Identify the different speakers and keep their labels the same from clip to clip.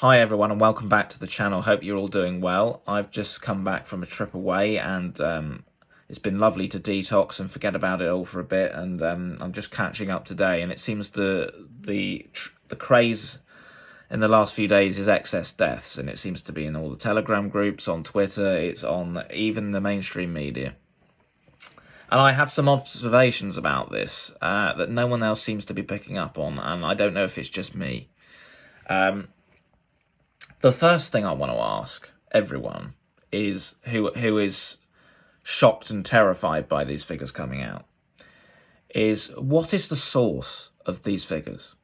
Speaker 1: Hi everyone and welcome back to the channel. Hope you're all doing well. I've just come back from a trip away and it's been lovely to detox and forget about it all for a bit, and I'm just catching up today, and it seems the craze in the last few days is excess deaths, and it seems to be in all the Telegram groups, on Twitter, it's on even the mainstream media. And I have some observations about this that no one else seems to be picking up on, and I don't know if it's just me. The first thing I want to ask everyone is who is shocked and terrified by these figures coming out is, what is the source of these figures?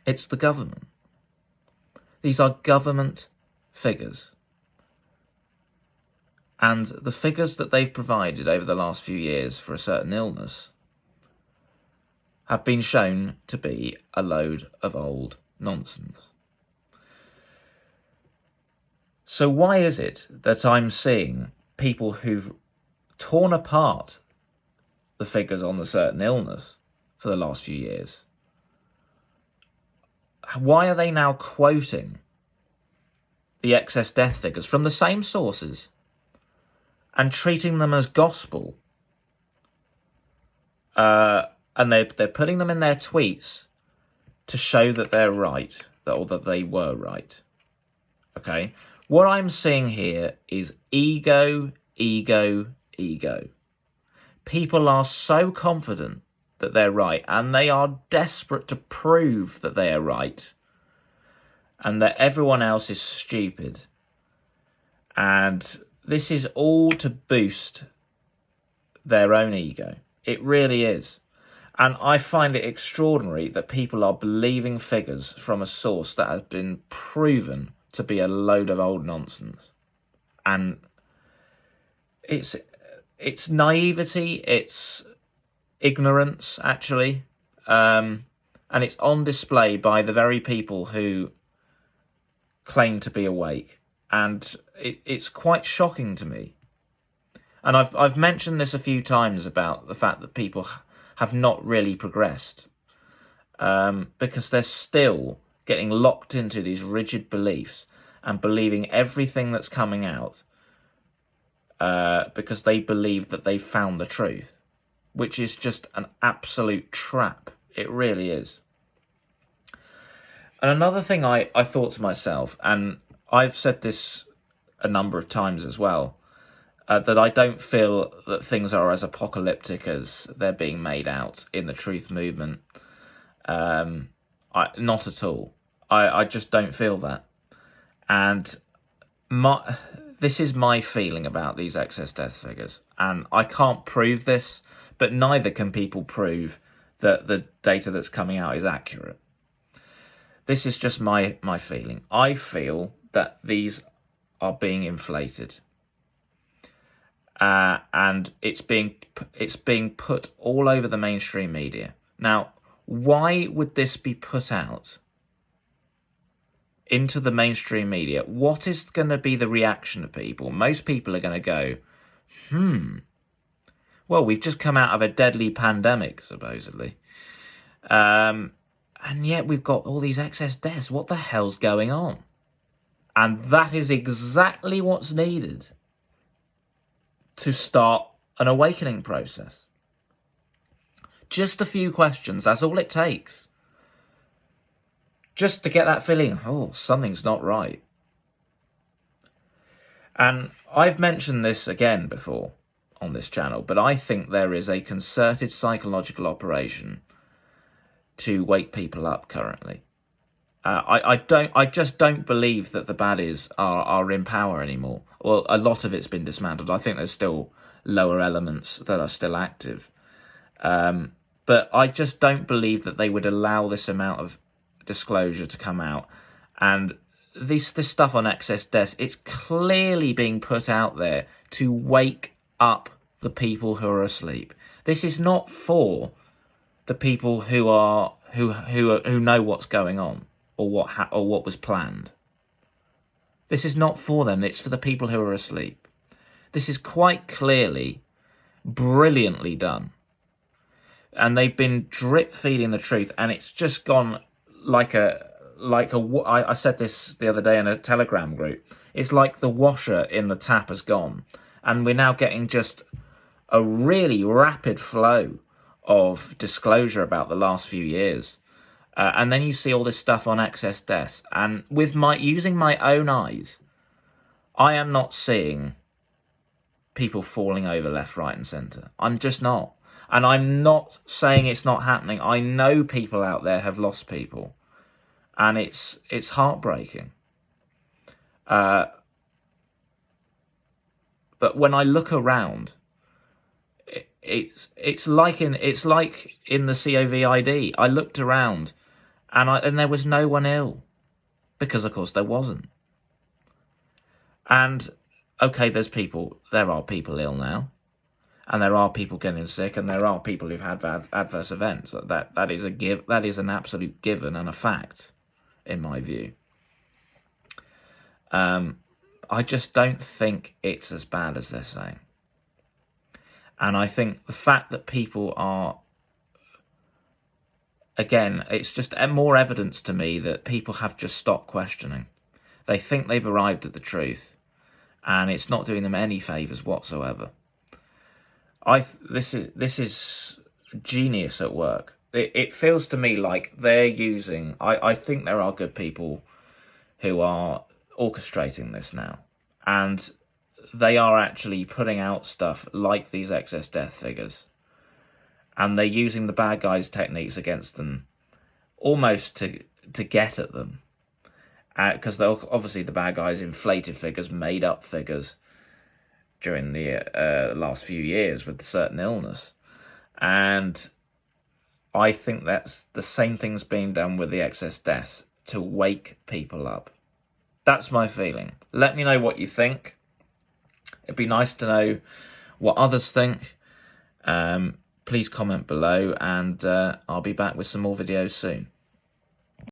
Speaker 1: It's the government. These are government figures. And the figures that they've provided over the last few years for a certain illness have been shown to be a load of old nonsense. So why is it that I'm seeing people who've torn apart the figures on the certain illness for the last few years? Why are they now quoting the excess death figures from the same sources and treating them as gospel? And they're putting them in their tweets to show that they're right, or that they were right. Okay? What I'm seeing here is ego, ego, ego. People are so confident that they're right, and they are desperate to prove that they are right, and that everyone else is stupid. And this is all to boost their own ego. It really is. And I find it extraordinary that people are believing figures from a source that has been proven to be a load of old nonsense. And it's naivety, it's ignorance, actually. And it's on display by the very people who claim to be awake. And it's quite shocking to me. And I've mentioned this a few times about the fact that people have not really progressed, because they're still getting locked into these rigid beliefs and believing everything that's coming out, because they believe that they've found the truth, which is just an absolute trap. It really is. And another thing I thought to myself, and I've said this a number of times as well, that I don't feel that things are as apocalyptic as they're being made out in the truth movement. Not at all. I just don't feel that. And this is my feeling about these excess death figures. And I can't prove this, but neither can people prove that the data that's coming out is accurate. This is just my feeling. I feel that these are being inflated. And it's being put all over the mainstream media. Now, why would this be put out into the mainstream media? What is going to be the reaction of people? Most people are going to go, well, we've just come out of a deadly pandemic, supposedly. And yet we've got all these excess deaths. What the hell's going on? And that is exactly what's needed to start an awakening process. Just a few questions, that's all it takes. Just to get that feeling, oh, something's not right. And I've mentioned this again before on this channel, but I think there is a concerted psychological operation to wake people up currently. I just don't believe that the baddies are in power anymore. Well, a lot of it's been dismantled. I think there's still lower elements that are still active. But I just don't believe that they would allow this amount of disclosure to come out. And this stuff on excess deaths, it's clearly being put out there to wake up the people who are asleep. This is not for the people who know what's going on, or what was planned. This is not for them. It's for the people who are asleep. This is quite clearly brilliantly done. And they've been drip feeding the truth, and it's just gone like a like I said this the other day in a Telegram group. It's like the washer in the tap has gone, and we're now getting just a really rapid flow of disclosure about the last few years. And then you see all this stuff on excess deaths, and using my own eyes, I am not seeing people falling over left, right, and centre. I'm just not. And I'm not saying it's not happening. I know people out there have lost people, and it's heartbreaking. But when I look around, it's like in the COVID. I looked around, and there was no one ill, because of course there wasn't. And okay, there are people ill now, and there are people getting sick, and there are people who've had adverse events. That is an absolute given and a fact, in my view. I just don't think it's as bad as they're saying. And I think the fact that people are, again, it's just more evidence to me that people have just stopped questioning. They think they've arrived at the truth, and it's not doing them any favours whatsoever. This is genius at work. It feels to me like they're using... I think there are good people who are orchestrating this now, and they are actually putting out stuff like these excess death figures, and they're using the bad guys' techniques against them, almost to get at them, because obviously the bad guys inflated figures, made up figures during the last few years with a certain illness, and I think that's the same thing's being done with the excess deaths to wake people up. That's my feeling. Let me know what you think. It'd be nice to know what others think. Please comment below, and I'll be back with some more videos soon.